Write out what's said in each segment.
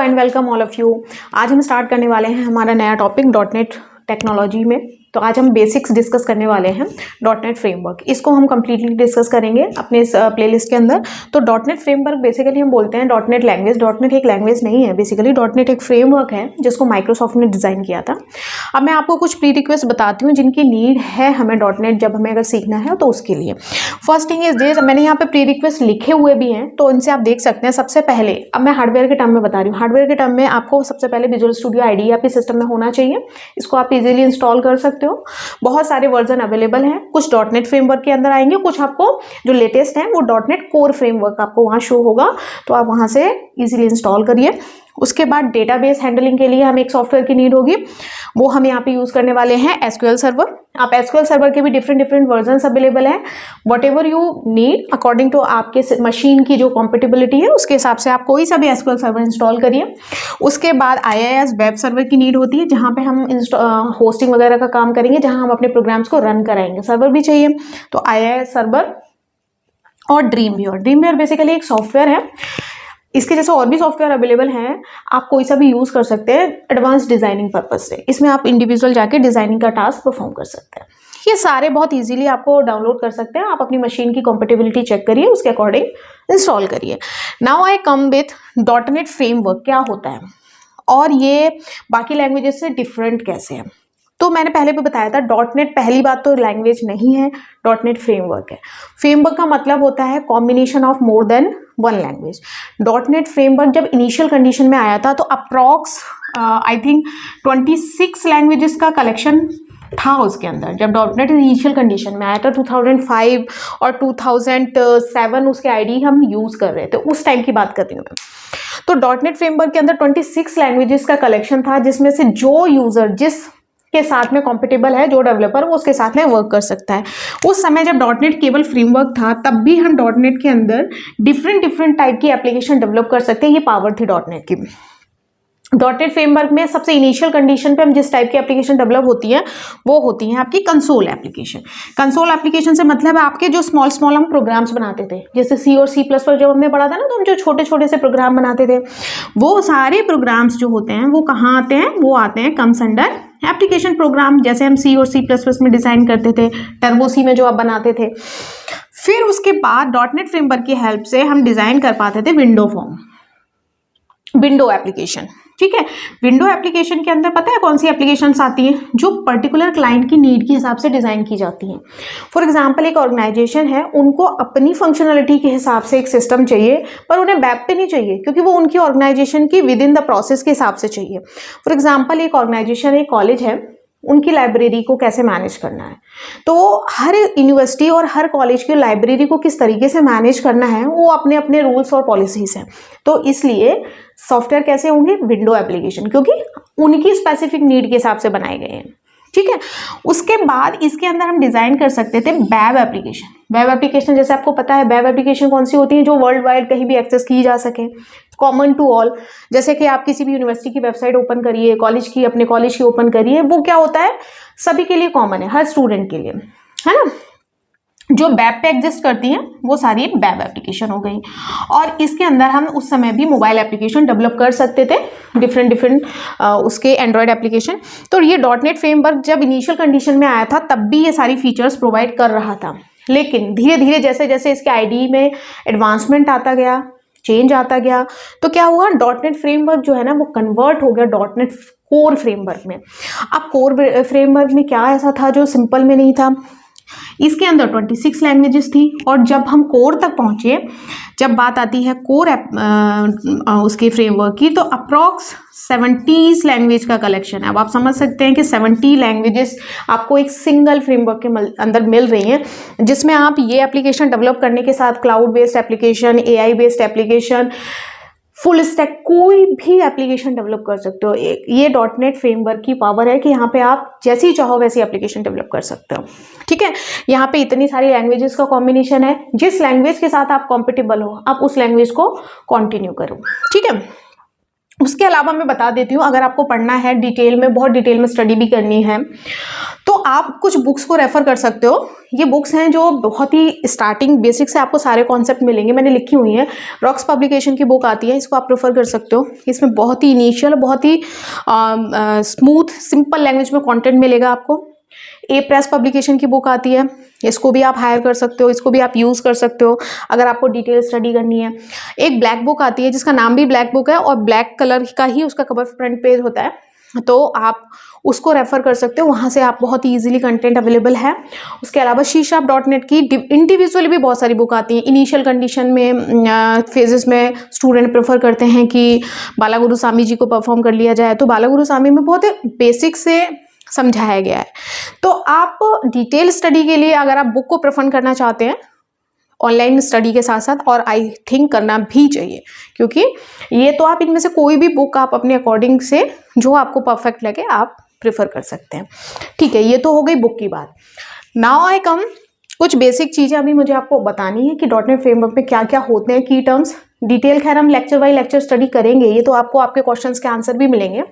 And welcome all of you. आज हम start करने वाले हैं हमारा नया टॉपिक डॉटनेट टेक्नोलॉजी में। तो आज हम बेसिक्स डिस्कस करने वाले हैं डॉटनेट फ्रेमवर्क। इसको हम कंप्लीटली डिस्कस करेंगे अपने इस प्लेलिस्ट के अंदर। तो डॉटनेट फ्रेमवर्क बेसिकली हम बोलते हैं डॉटनेट लैंग्वेज। डॉटनेट एक लैंग्वेज नहीं है, बेसिकली डॉटनेट एक फ्रेमवर्क है जिसको माइक्रोसॉफ्ट ने डिज़ाइन किया था। अब मैं आपको कुछ प्री रिक्वेस्ट बताती हूँ जिनकी नीड है हमें डॉटनेट जब हमें अगर सीखना है तो उसके लिए। फर्स्ट थिंग इज दिस, मैंने यहाँ पे प्री रिक्वेस्ट लिखे हुए भी हैं तो इनसे आप देख सकते हैं। सबसे पहले अब मैं हार्डवेयर के टर्म में बता रही हूँ। हार्डवेयर के टर्म में आपको सबसे पहले विजुअल स्टूडियो आईडी आपके सिस्टम में होना चाहिए। इसको आप इजीली इंस्टॉल कर सकते हो। बहुत सारे वर्जन अवेलेबल हैं। कुछ डॉटनेट फ्रेमवर्क के अंदर आएंगे, कुछ आपको जो लेटेस्ट है वो डॉटनेट कोर फ्रेमवर्क आपको वहाँ शो होगा, तो आप वहाँ से इजीली इंस्टॉल करिए। उसके बाद डेटाबेस हैंडलिंग के लिए हमें एक सॉफ्टवेयर की नीड होगी, वो हम यहाँ पे यूज करने वाले हैं एसक्यूएल सर्वर। आप एसक्यूएल सर्वर के भी डिफरेंट वर्जन्स अवेलेबल हैं। Whatever you need according to आपके मशीन की जो कॉम्पेटिबिलिटी है उसके हिसाब से आप कोई सा भी एसक्यूएल सर्वर इंस्टॉल करिए। उसके बाद IIS वेब सर्वर की नीड होती है जहाँ पे हम होस्टिंग वगैरह का काम करेंगे, जहाँ हम अपने प्रोग्राम्स को रन कराएंगे। सर्वर भी चाहिए तो IIS सर्वर और ड्रीमवीयर बेसिकली एक सॉफ्टवेयर है। इसके जैसे और भी सॉफ्टवेयर अवेलेबल हैं, आप कोई सा भी यूज़ कर सकते हैं एडवांस डिज़ाइनिंग पर्पज से। इसमें आप इंडिविजुअल जाके डिज़ाइनिंग का टास्क परफॉर्म कर सकते हैं। ये सारे बहुत इजीली आपको डाउनलोड कर सकते हैं। आप अपनी मशीन की कॉम्पेटिबिलिटी चेक करिए, उसके अकॉर्डिंग इंस्टॉल करिए। Now I come with dot net framework क्या होता है और ये बाकी लैंग्वेजेस से डिफरेंट कैसे है। तो मैंने पहले भी बताया था डॉटनेट पहली बात तो लैंग्वेज नहीं है, डॉटनेट फ्रेमवर्क है। फ्रेमवर्क का मतलब होता है combination of more than one language. Dot net framework जब इनिशियल कंडीशन में आया था तो अप्रॉक्स आई थिंक 26 लैंग्वेजेस का कलेक्शन था उसके अंदर। जब डॉटनेट इनिशियल कंडीशन में आया था 2005 और 2007 उसके आईडी हम यूज कर रहे थे, उस टाइम की बात कर रही हूँ मैं। तो डॉटनेट फ्रेमवर्क के अंदर 26 लैंग्वेजेस का कलेक्शन था, जिसमें से जो यूजर जिस के साथ में कॉम्पिटेबल है, जो डेवलपर वो उसके साथ में वर्क कर सकता है। उस समय जब डॉटनेट केवल फ्रेमवर्क था तब भी हम डॉटनेट के अंदर डिफरेंट टाइप की एप्लीकेशन डेवलप कर सकते हैं। ये पावर थी डॉटनेट की। डॉटनेट फ्रेमवर्क में सबसे इनिशियल कंडीशन पे हम जिस टाइप की एप्लीकेशन डेवलप होती है वो होती है आपकी कंसोल एप्लीकेशन। कंसोल एप्लीकेशन से मतलब है आपके जो स्मॉल हम प्रोग्राम्स बनाते थे, जैसे C और C++ जब हमने पढ़ा था ना, तो हम जो छोटे से प्रोग्राम बनाते थे, वो सारे प्रोग्राम्स जो होते हैं वो कहाँ आते हैं, वो आते हैं कम्स अंडर एप्लीकेशन प्रोग्राम। जैसे हम C और C++ में डिजाइन करते थे, टर्बो C में जो आप बनाते थे। फिर उसके बाद डॉटनेट फ्रेमवर्क की हेल्प से हम डिजाइन कर पाते थे विंडो एप्लीकेशन। ठीक है, विंडो एप्लीकेशन के अंदर पता है कौन सी एप्लीकेशंस आती हैं, जो पर्टिकुलर क्लाइंट की नीड के हिसाब से डिजाइन की जाती हैं। फॉर एग्जांपल एक ऑर्गेनाइजेशन है, उनको अपनी फंक्शनलिटी के हिसाब से एक सिस्टम चाहिए, पर उन्हें वेब पे नहीं चाहिए क्योंकि वो उनकी ऑर्गेनाइजेशन की विद इन द प्रोसेस के हिसाब से चाहिए। फॉर एग्जाम्पल एक ऑर्गेनाइजेशन, एक कॉलेज है, उनकी लाइब्रेरी को कैसे मैनेज करना है, तो हर यूनिवर्सिटी और हर कॉलेज की लाइब्रेरी को किस तरीके से मैनेज करना है वो अपने अपने रूल्स और पॉलिसीज हैं। तो इसलिए सॉफ्टवेयर कैसे होंगे, विंडो एप्लीकेशन, क्योंकि उनकी स्पेसिफिक नीड के हिसाब से बनाए गए हैं। ठीक है, उसके बाद इसके अंदर हम डिजाइन कर सकते थे वेब एप्लीकेशन। वेब एप्लीकेशन जैसे आपको पता है वेब एप्लीकेशन कौन सी होती है, जो वर्ल्ड वाइड कहीं भी एक्सेस की जा सके, कॉमन टू ऑल। जैसे कि आप किसी भी यूनिवर्सिटी की वेबसाइट ओपन करिए, कॉलेज की, अपने कॉलेज की ओपन करिए, वो क्या होता है सभी के लिए कॉमन है, हर स्टूडेंट के लिए, है ना। जो वेब पे एग्जिस्ट करती हैं वो सारी वेब एप्लीकेशन हो गई। और इसके अंदर हम उस समय भी मोबाइल एप्लीकेशन डेवलप कर सकते थे, डिफरेंट उसके एंड्रॉयड एप्लीकेशन। तो ये डॉटनेट फ्रेमवर्क जब इनिशियल कंडीशन में आया था तब भी ये सारी फीचर्स प्रोवाइड कर रहा था, लेकिन धीरे धीरे जैसे जैसे इसके आईडी में एडवांसमेंट आता गया, चेंज आता गया, तो क्या हुआ, डॉटनेट फ्रेमवर्क जो है ना वो कन्वर्ट हो गया डॉटनेट कोर फ्रेमवर्क में। अब कोर फ्रेमवर्क में क्या ऐसा था जो सिंपल में नहीं था, इसके अंदर 26 लैंग्वेजेस थी। और जब हम कोर तक पहुंचे, जब बात आती है कोर उसके फ्रेमवर्क की, तो अप्रॉक्स 70 लैंग्वेज का कलेक्शन है। अब आप समझ सकते हैं कि 70 लैंग्वेजेस आपको एक सिंगल फ्रेमवर्क के अंदर मिल रही हैं, जिसमें आप ये एप्लीकेशन डेवलप करने के साथ cloud based application, AI based application, full stack कोई भी एप्लीकेशन डेवलप कर सकते हो। ये डॉटनेट फ्रेमवर्क की पावर है कि यहाँ पे आप जैसी चाहो वैसी एप्लीकेशन डेवलप कर सकते हो। ठीक है, यहाँ पे इतनी सारी लैंग्वेजेस का कॉम्बिनेशन है, जिस लैंग्वेज के साथ आप कॉम्पिटेबल हो आप उस लैंग्वेज को कंटिन्यू करो। ठीक है, उसके अलावा मैं बता देती हूँ, अगर आपको पढ़ना है डिटेल में, बहुत डिटेल में स्टडी भी करनी है, तो आप कुछ बुक्स को रेफर कर सकते हो। ये बुक्स हैं जो बहुत ही स्टार्टिंग बेसिक से आपको सारे कॉन्सेप्ट मिलेंगे, मैंने लिखी हुई है। रॉक्स पब्लिकेशन की बुक आती है, इसको आप प्रेफर कर सकते हो। इसमें बहुत ही इनिशियल, बहुत ही स्मूथ सिंपल लैंग्वेज में कंटेंट मिलेगा आपको। ए प्रेस पब्लिकेशन की बुक आती है, इसको भी आप हायर कर सकते हो, इसको भी आप यूज़ कर सकते हो अगर आपको डिटेल स्टडी करनी है। एक ब्लैक बुक आती है जिसका नाम भी ब्लैक बुक है और ब्लैक कलर का ही उसका कवर फ्रंट पेज होता है, तो आप उसको रेफर कर सकते हो, वहाँ से आप बहुत ही ईजिली कंटेंट अवेलेबल है। उसके अलावा C#.net की इंडिविजुअली भी बहुत सारी बुक आती हैं। इनिशियल कंडीशन में फेजेस में स्टूडेंट प्रेफर करते हैं कि बाला गुरुस्वामी जी को परफॉर्म कर लिया जाए, तो बाला गुरुस्वामी में बहुत बेसिक से समझाया गया है। तो आप डिटेल स्टडी के लिए अगर आप बुक को प्रेफर करना चाहते हैं ऑनलाइन स्टडी के साथ साथ, और आई थिंक करना भी चाहिए, क्योंकि ये तो आप इनमें से कोई भी बुक आप अपने अकॉर्डिंग से जो आपको परफेक्ट लगे आप प्रेफर कर सकते हैं। ठीक है, ये तो हो गई बुक की बात। नाउ आई कम, कुछ बेसिक चीज़ें अभी मुझे आपको बतानी है कि .NET फ्रेमवर्क में क्या क्या होते हैं, की टर्म्स। डिटेल खैर हम लेक्चर बाई लेक्चर स्टडी करेंगे, ये तो आपको आपके क्वेश्चंस के आंसर भी मिलेंगे,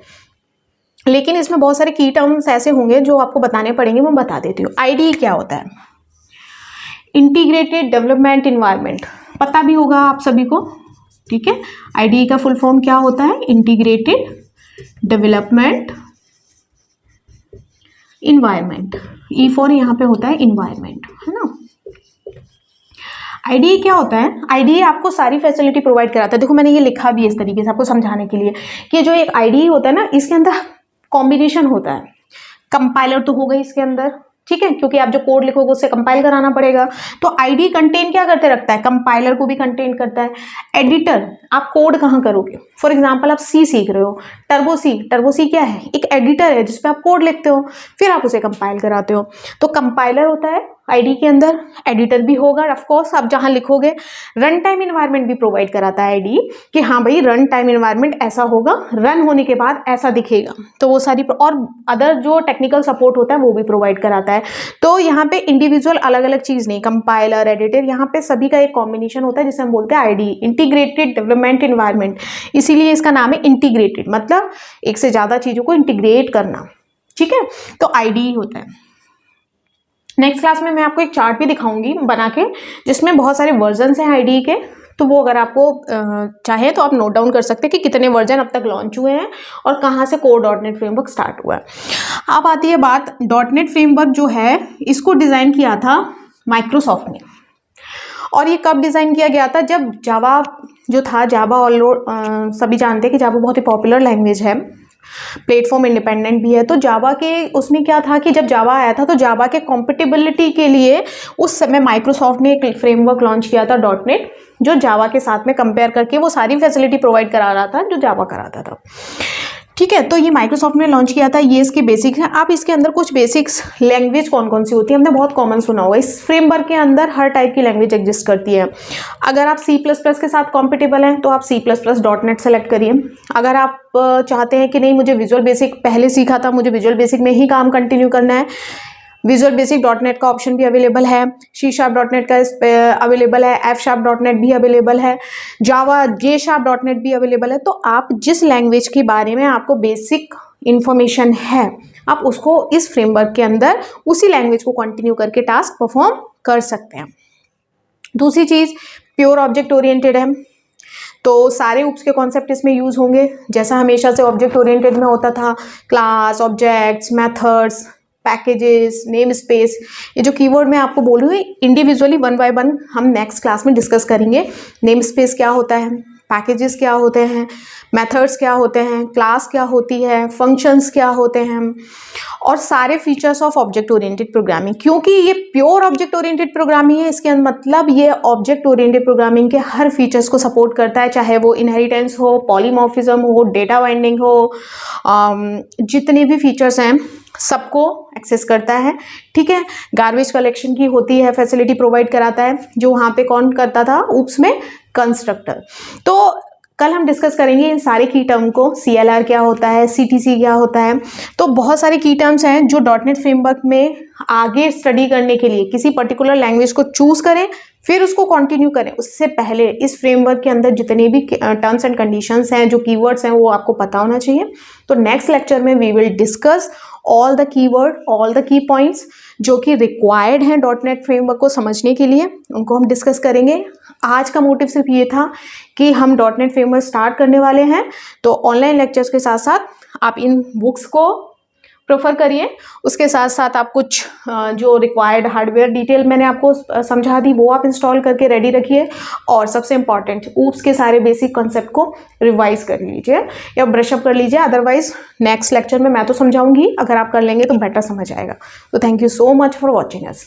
लेकिन इसमें बहुत सारे की टर्म्स ऐसे होंगे जो आपको बताने पड़ेंगे, मैं बता देती हूँ। IDE क्या होता है? इंटीग्रेटेड डेवलपमेंट इन्वायरमेंट, पता भी होगा आप सभी को, ठीक है। IDE का फुल फॉर्म क्या होता है? Integrated development environment. E for यहाँ पे होता है इन्वायरमेंट, है ना। IDE क्या होता है? IDE आपको सारी फैसिलिटी प्रोवाइड कराता है। देखो मैंने ये लिखा भी है इस तरीके से आपको समझाने के लिए कि जो एक IDE होता है ना, इसके अंदर कॉम्बिनेशन होता है। कंपाइलर तो होगा इसके अंदर, ठीक है, क्योंकि आप जो कोड लिखोगे उससे कंपाइल कराना पड़ेगा। तो IDE कंटेन क्या करते रखता है? कंपाइलर को भी कंटेन करता है। एडिटर, आप कोड कहाँ करोगे? फॉर एग्जांपल आप C सीख रहे हो, टर्बो सी क्या है? एक एडिटर है जिसपे आप कोड लिखते हो, फिर आप उसे कंपाइल कराते हो। तो कंपाइलर होता है IDE के अंदर, एडिटर भी होगा ऑफ कोर्स आप जहाँ लिखोगे। रन टाइम इन्वायरमेंट भी प्रोवाइड कराता है IDE कि हाँ भाई रन टाइम इन्वायरमेंट ऐसा होगा, रन होने के बाद ऐसा दिखेगा, तो वो सारी, और अदर जो टेक्निकल सपोर्ट होता है वो भी प्रोवाइड कराता है। तो यहाँ पे इंडिविजुअल अलग अलग चीज़ नहीं, कंपाइलर, एडिटर, यहाँ पे सभी का एक कॉम्बिनेशन होता है जिसे हम बोलते हैं IDE, इंटीग्रेटेड डेवलपमेंट इन्वायरमेंट। इसीलिए इसका नाम है इंटीग्रेटेड, मतलब एक से ज़्यादा चीज़ों को इंटीग्रेट करना, ठीक है, तो IDE होता है। नेक्स्ट क्लास में मैं आपको एक चार्ट भी दिखाऊंगी बना के, जिसमें बहुत सारे वर्जन्स हैं IDE के, तो वो अगर आपको चाहे तो आप नोट डाउन कर सकते हैं कि कितने वर्जन अब तक लॉन्च हुए हैं और कहाँ से कोर .NET फ्रेमवर्क स्टार्ट हुआ है। अब आती है बात, .NET फ्रेमवर्क जो है इसको डिज़ाइन किया था माइक्रोसॉफ्ट ने, और ये कब डिज़ाइन किया गया था? जब जावा जो था, जावा सभी जानते हैं कि जावा बहुत ही पॉपुलर लैंग्वेज है, प्लेटफॉर्म इंडिपेंडेंट भी है। तो जावा के उसमें क्या था कि जब जावा आया था तो जावा के कॉम्पिटेबिलिटी के लिए उस समय माइक्रोसॉफ्ट ने एक फ्रेमवर्क लॉन्च किया था .NET, जो जावा के साथ में कंपेयर करके वो सारी फैसिलिटी प्रोवाइड करा रहा था जो जावा कराता था, ठीक है। तो ये माइक्रोसॉफ्ट ने लॉन्च किया था, ये इसके बेसिक्स हैं। आप इसके अंदर कुछ बेसिक्स, लैंग्वेज कौन कौन सी होती है, हमने बहुत कॉमन सुना होगा, इस फ्रेमवर्क के अंदर हर टाइप की लैंग्वेज एग्जिस्ट करती है। अगर आप C++ के साथ कॉम्पिटेबल हैं तो आप C++ .NET सेलेक्ट करिए। अगर आप चाहते हैं कि नहीं मुझे विजुअल बेसिक पहले सीखा था, मुझे विजुअल बेसिक में ही काम कंटिन्यू करना है, विजुअल बेसिक .NET का ऑप्शन भी अवेलेबल है, C#.net का अवेलेबल है, F#.net भी अवेलेबल है, जावा J#.net भी अवेलेबल है। तो आप जिस लैंग्वेज के बारे में आपको बेसिक इंफॉर्मेशन है, आप उसको इस फ्रेमवर्क के अंदर उसी लैंग्वेज को कंटिन्यू करके टास्क परफॉर्म कर सकते हैं। दूसरी चीज़, प्योर ऑब्जेक्ट ओरिएंटेड है, तो सारे UPS के कॉन्सेप्ट इसमें यूज होंगे, जैसा हमेशा से ऑब्जेक्ट ओरिएंटेड में होता था, class, objects, methods, packages, name space. ये जो कीवर्ड मैं आपको बोल रही हूँ इंडिविजुअली 1 बाय 1 हम नेक्स्ट क्लास में डिस्कस करेंगे। नेम स्पेस क्या होता है, पैकेजेस क्या होते हैं, मेथड्स क्या होते हैं, क्लास क्या होती है, फंक्शंस क्या होते हैं, और सारे features of object oriented programming. क्योंकि ये प्योर ऑब्जेक्ट ओरिएंटेड प्रोग्रामिंग है, इसके मतलब ये ऑब्जेक्ट ओरिएंटेड प्रोग्रामिंग के हर फीचर्स को सपोर्ट करता है, चाहे वो इनहेरिटेंस हो, पॉलीमॉर्फिज्म हो, डेटा बाइंडिंग हो, जितने भी फीचर्स हैं सबको एक्सेस करता है, ठीक है। गार्बेज कलेक्शन की होती है, फैसिलिटी प्रोवाइड कराता है, जो वहाँ पे कौन करता था UPS में, कंस्ट्रक्टर। तो कल हम डिस्कस करेंगे इन सारे की टर्म को, CLR क्या होता है, CTC क्या होता है। तो बहुत सारे की टर्म्स हैं जो .NET फ्रेमवर्क में आगे स्टडी करने के लिए किसी पर्टिकुलर लैंग्वेज को चूज करें फिर उसको कंटिन्यू करें, उससे पहले इस फ्रेमवर्क के अंदर जितने भी टर्म्स एंड कंडीशंस हैं, जो कीवर्ड्स हैं, वो आपको पता होना चाहिए। तो नेक्स्ट लेक्चर में we will discuss all the keyword, all the key points जो कि रिक्वायर्ड हैं डॉटनेट फ्रेमवर्क को समझने के लिए, उनको हम डिस्कस करेंगे। आज का मोटिव सिर्फ ये था कि हम डॉटनेट फ्रेमवर्क स्टार्ट करने वाले हैं, तो ऑनलाइन लेक्चर्स के साथ साथ आप इन बुक्स को प्रेफर करिए। उसके साथ साथ आप कुछ जो रिक्वायर्ड हार्डवेयर डिटेल मैंने आपको समझा दी वो आप इंस्टॉल करके रेडी रखिए, और सबसे इंपॉर्टेंट ऊप्स के सारे बेसिक कॉन्सेप्ट को रिवाइज कर लीजिए या ब्रशअप कर लीजिए। अदरवाइज नेक्स्ट लेक्चर में मैं तो समझाऊंगी, अगर आप कर लेंगे तो बेटर समझ आएगा। तो thank you so much for watching us.